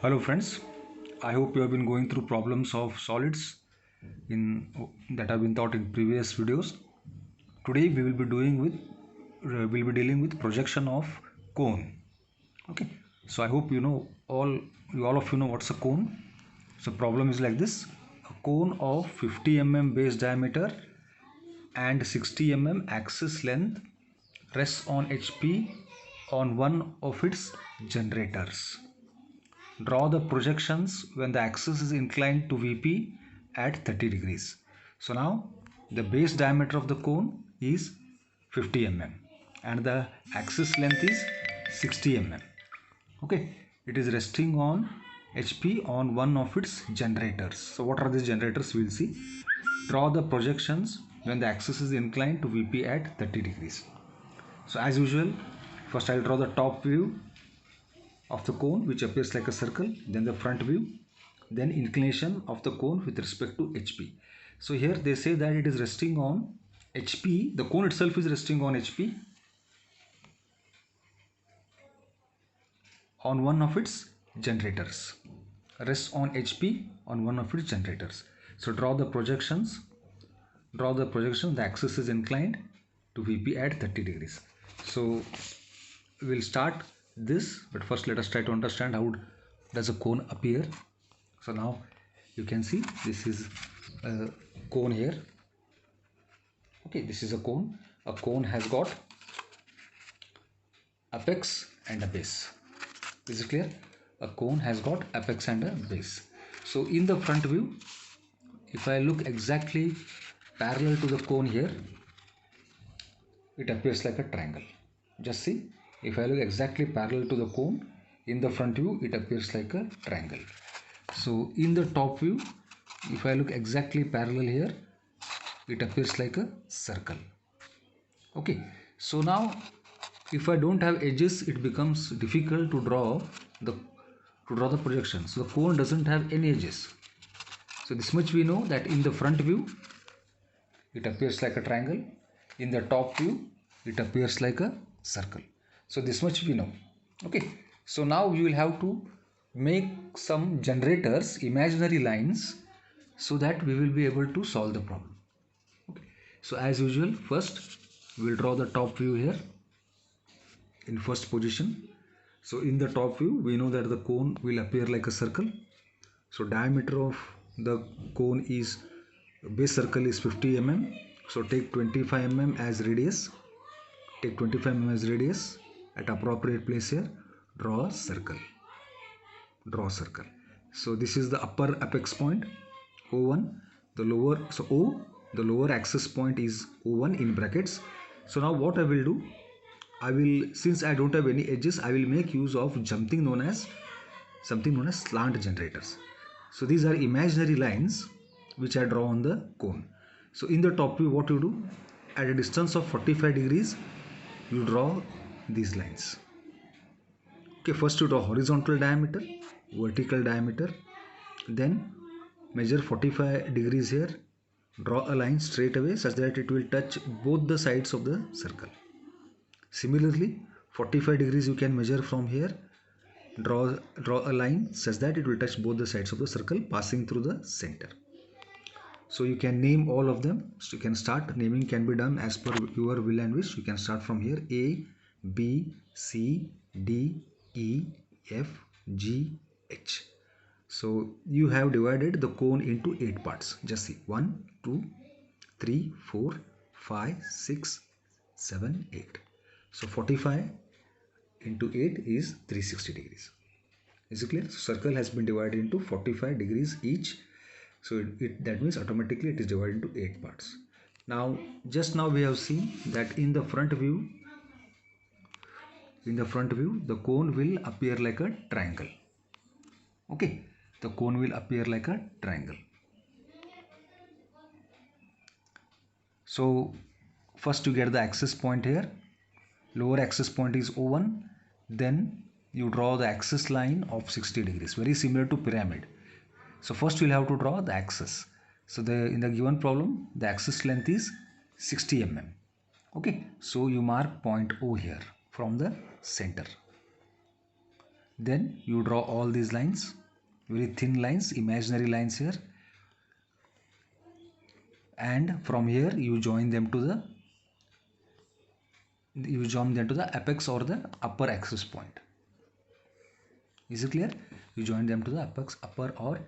Hello friends, I hope you have been going through problems of solids in that have been taught in previous videos. Today we will be dealing with projection of cone. Okay, so I hope all of you know what's a cone. So problem is like this: a cone of 50 mm base diameter and 60 mm axis length rests on HP on one of its generators. Draw the projections when the axis is inclined to VP at 30 degrees. So now the base diameter of the cone is 50 mm and the axis length is 60 mm. Okay, it is resting on HP on one of its generators. So what are these generators? We will see. Draw the projections when the axis is inclined to VP at 30 degrees. So as usual, first I will draw the top view of the cone which appears like a circle, then the front view, then inclination of the cone with respect to HP. So here they say that it is resting on HP, the cone itself is resting on HP on one of its generators, rests on HP on one of its generators. So draw the projection, the axis is inclined to VP at 30 degrees. So we'll start this, but first let us try to understand how does a cone appear. So now you can see this is a cone here. Okay, this is a cone. A cone has got apex and a base. Is it clear? A cone has got apex and a base. So in the front view, if I look exactly parallel to the cone here, it appears like a triangle. Just see, if I look exactly parallel to the cone, in the front view it appears like a triangle. So in the top view, if I look exactly parallel here, it appears like a circle. Okay, so now if I don't have edges, it becomes difficult to draw the projection. So the cone doesn't have any edges. So this much we know, that in the front view it appears like a triangle, in the top view it appears like a circle. So this much we know. Okay, so now we will have to make some generators, imaginary lines, so that we will be able to solve the problem. Okay, so as usual, first we will draw the top view here in first position. So in the top view we know that the cone will appear like a circle. So diameter of the cone is, base circle is 50 mm. So take 25 mm as radius. Take 25 mm as radius at appropriate place here. Draw a circle. Draw a circle. So this is the upper apex point O1. The lower, so O, the lower axis point is O1 in brackets. So now what I will do, since I don't have any edges, I will make use of something known as slant generators. So these are imaginary lines which I draw on the cone. So in the top view, what you do, at a distance of 45 degrees, you draw these lines. Okay, first you draw horizontal diameter, vertical diameter, then measure 45 degrees here, draw a line straight away such that it will touch both the sides of the circle. Similarly, 45 degrees you can measure from here, draw a line such that it will touch both the sides of the circle passing through the center. So you can name all of them. So you can start, naming can be done as per your will and wish. You can start from here: A, B, C, D, E, F, G, H. So you have divided the cone into 8 parts. Just see, 1, 2, 3, 4, 5, 6, 7, 8. So 45 into 8 is 360 degrees. Is it clear? So circle has been divided into 45 degrees each. So that means automatically it is divided into 8 parts. Now just now we have seen that in the front view, the cone will appear like a triangle. Okay, the cone will appear like a triangle. So first you get the axis point here. Lower axis point is O1. Then you draw the axis line of 60 degrees, very similar to pyramid. So first we'll have to draw the axis. So in the given problem, the axis length is 60 mm. Okay, so you mark point O here from the center. Then you draw all these lines, very thin lines, imaginary lines here, and from here you join them to the apex or the upper axis point. Is it clear? You join them to the apex, upper or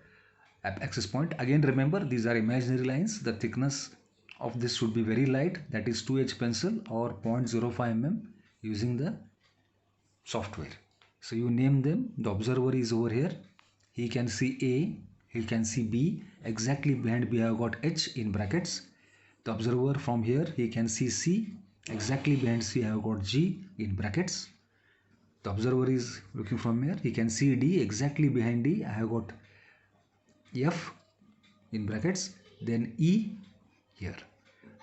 axis point. Again remember, these are imaginary lines. The thickness of this should be very light, that is 2H pencil or 0.05 mm using the software. So you name them. The observer is over here. He can see A, he can see B. Exactly behind B I have got H in brackets. The observer from here, he can see C. Exactly behind C I have got G in brackets. The observer is looking from here, he can see D. Exactly behind D I have got F in brackets, then E here.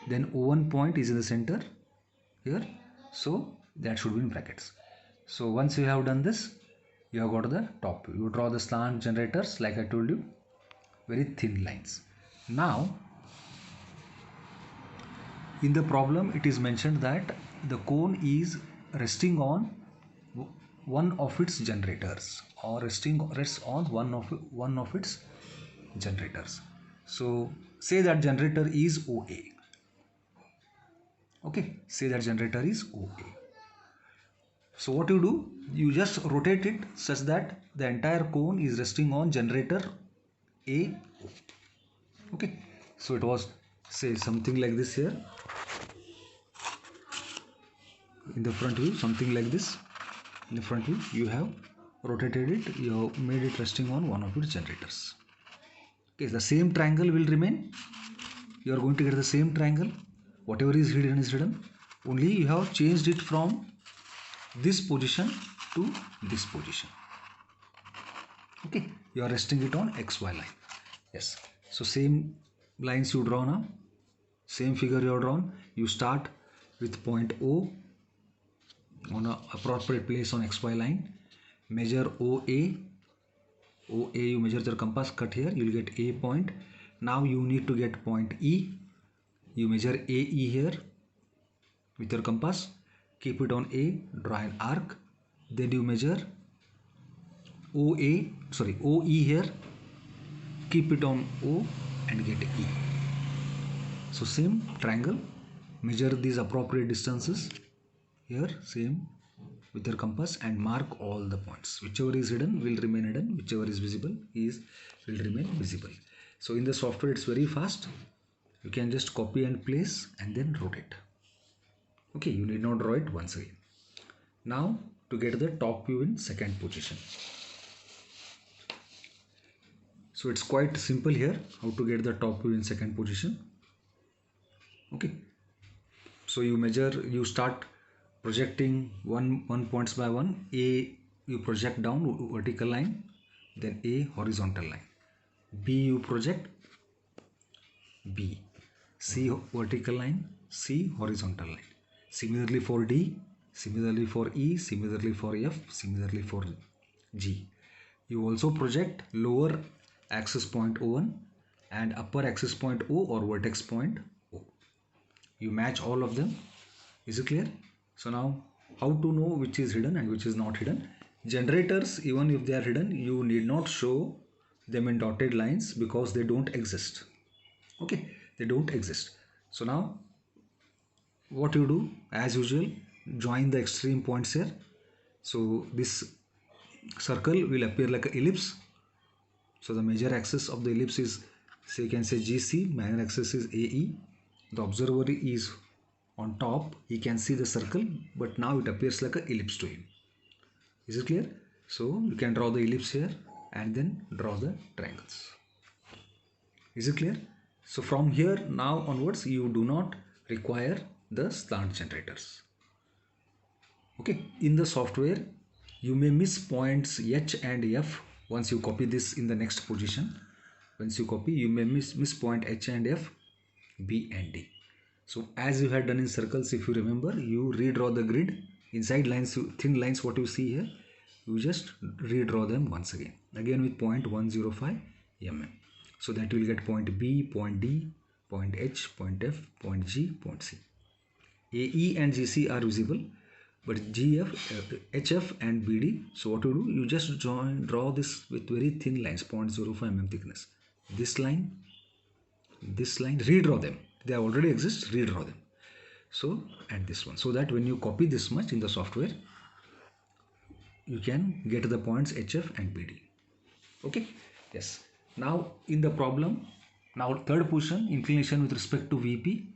Then O1 point is in the center here, so that should be in brackets. So once you have done this, you have got the top view. You draw the slant generators like I told you, very thin lines. Now in the problem it is mentioned that the cone is resting on one of its generators, or rests on one of its generators. So say that generator is OA. Okay, say that generator is OA. So what you do, you just rotate it such that the entire cone is resting on generator AO. Okay, so it was, say, something like this here. In the front view, something like this. In the front view, you have rotated it, you have made it resting on one of its generators. Okay, the same triangle will remain. You are going to get the same triangle. Whatever is hidden. Only you have changed it from this position to this position. Okay, you are resting it on XY line. Yes, so same lines you draw now, same figure you have drawn. You start with point O on a appropriate place on XY line. Measure OA. You measure your compass, cut here, you will get A point. Now you need to get point E. You measure AE here with your compass, keep it on A, draw an arc. Then you measure OE here, keep it on O and get E. So same triangle, measure these appropriate distances here, same with your compass, and mark all the points. Whichever is hidden will remain hidden, whichever is visible will remain visible. So in the software it's very fast. You can just copy and place and then rotate. Okay, you need not draw it once again. Now to get the top view in second position. So it's quite simple here how to get the top view in second position. Okay, so you start projecting one points by one. A you project down vertical line, then A horizontal line. B you project B, C vertical line, C horizontal line. Similarly for D, similarly for E, similarly for F, similarly for G. You also project lower axis point O1 and upper axis point O or vertex point O. You match all of them. Is it clear? So now how to know which is hidden and which is not hidden? Generators, even if they are hidden, you need not show them in dotted lines because they don't exist. Okay, they don't exist. So now what you do, as usual, join the extreme points here. So this circle will appear like an ellipse. So the major axis of the ellipse is, say, you can say GC, minor axis is AE. The observer is on top, he can see the circle, but now it appears like an ellipse to him. Is it clear? So you can draw the ellipse here and then draw the triangles. Is it clear? So from here now onwards, you do not require the slant generators. Okay, in the software you may miss points H and F. Once you copy this in the next position, once you copy, you may miss point H and F, B and D. So as you had done in circles, if you remember, you redraw the grid. Inside lines, thin lines, what you see here, you just redraw them once again with 0.105 mm. So that you will get point B, point D, point H, point F, point G, point C. AE and GC are visible. but HF and BD. So what you do, you just draw this with very thin lines, 0.05 mm thickness. This line, redraw them. They already exist, redraw them. So, and this one, so that when you copy this much in the software, you can get the points HF and BD. Okay, yes. Now in the problem, now third position, inclination with respect to VP.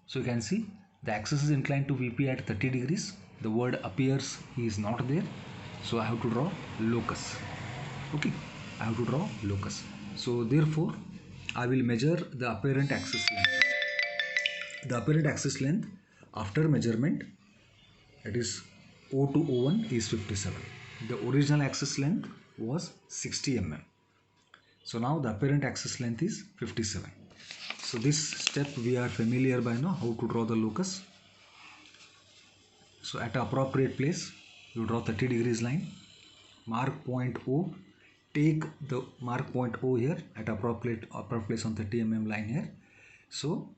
So you can see the axis is inclined to VP at 30 degrees. The word appears, he is not there. So I have to draw locus. Okay, I have to draw locus. So therefore, I will measure the apparent axis length. The apparent axis length after measurement, that is O to O1, is 57. The original axis length was 60 mm. So now the apparent axis length is 57. So this step we are familiar by now, how to draw the locus. So at appropriate place, you draw 30 degrees line, mark point O, take the mark point O here at appropriate place on 30 mm line here. So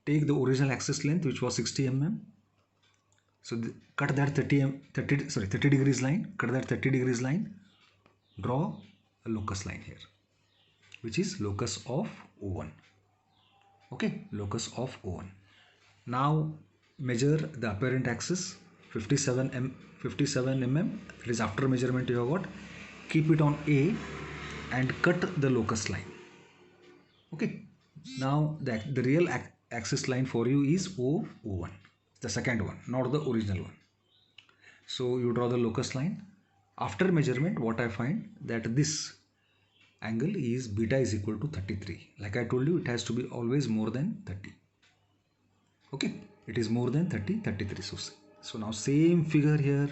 take the original axis length, which was 60 mm. So cut that 30 degrees line, cut that 30 degrees line, draw a locus line here, which is locus of O1. Okay, locus of O1. Now measure the apparent axis 57 mm. It is after measurement you have got. Keep it on A and cut the locus line. Okay. Now the real axis line for you is O1, the second one, not the original one. So you draw the locus line. After measurement, what I find that this angle is beta is equal to 33. Like I told you, it has to be always more than 30. Okay, it is more than 30, 33. So now same figure here,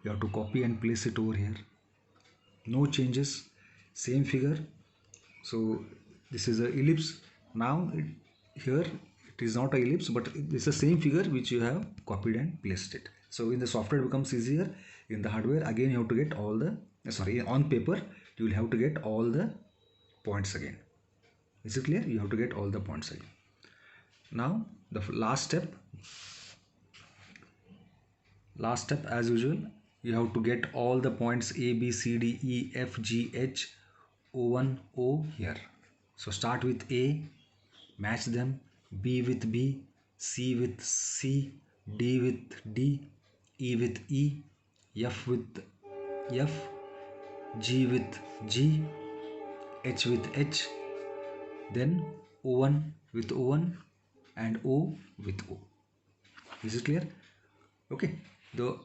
you have to copy and place it over here. No changes, same figure. So this is an ellipse. Now here it is not an ellipse, but it is the same figure which you have copied and placed it. So in the software it becomes easier. In the hardware again you have to get all the, on paper you will have to get all the points again. Is it clear? You have to get all the points again. Now the last step as usual, you have to get all the points A, B, C, D, E, F, G, H, O1, O here. So start with A, match them, B with B, C with C, D with D, E with E, F with F, G with G, H with H, then O1 with O1 and O with O. Is it clear? Okay, the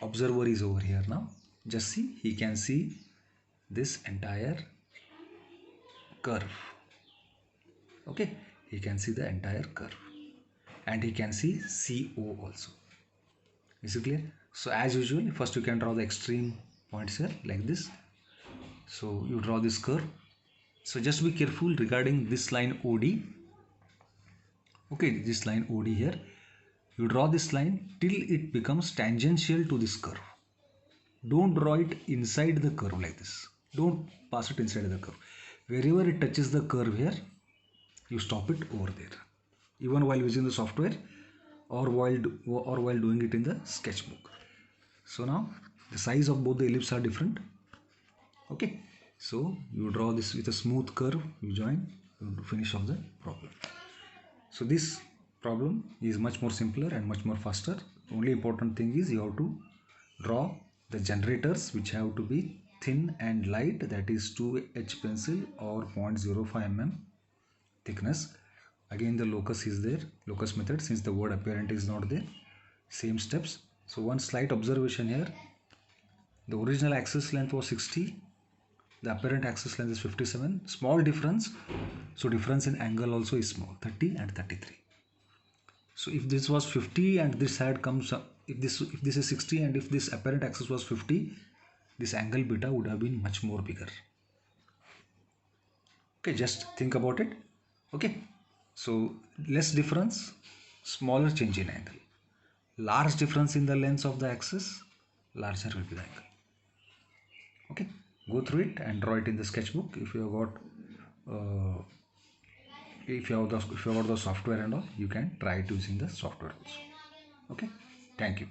observer is over here now. Just see, he can see this entire curve. Okay, he can see the entire curve and he can see CO also. Is it clear? So as usual, first you can draw the extreme points here like this. So you draw this curve. So just be careful regarding this line OD. Okay, this line OD here. You draw this line till it becomes tangential to this curve. Don't draw it inside the curve like this. Don't pass it inside the curve. Wherever it touches the curve here, you stop it over there. Even while using the software or while doing it in the sketchbook. So now the size of both the ellipses are different. Okay. So you draw this with a smooth curve, you join to finish off the problem. So this problem is much more simpler and much more faster. The only important thing is you have to draw the generators which have to be thin and light, that is 2H pencil or 0.05 mm thickness. Again the locus is there, locus method, since the word apparent is not there. Same steps. So one slight observation here. The original axis length was 60. The apparent axis length is 57. Small difference. So difference in angle also is small, 30 and 33. So if this was 50 and this had comes, if this is 60 and if this apparent axis was 50, this angle beta would have been much more bigger. Okay, just think about it. Okay, so less difference, smaller change in angle. Large difference in the length of the axis, larger will be the angle. Okay, go through it and draw it in the sketchbook. If you have got if you have got the software and all, you can try it using the software also. Okay, thank you.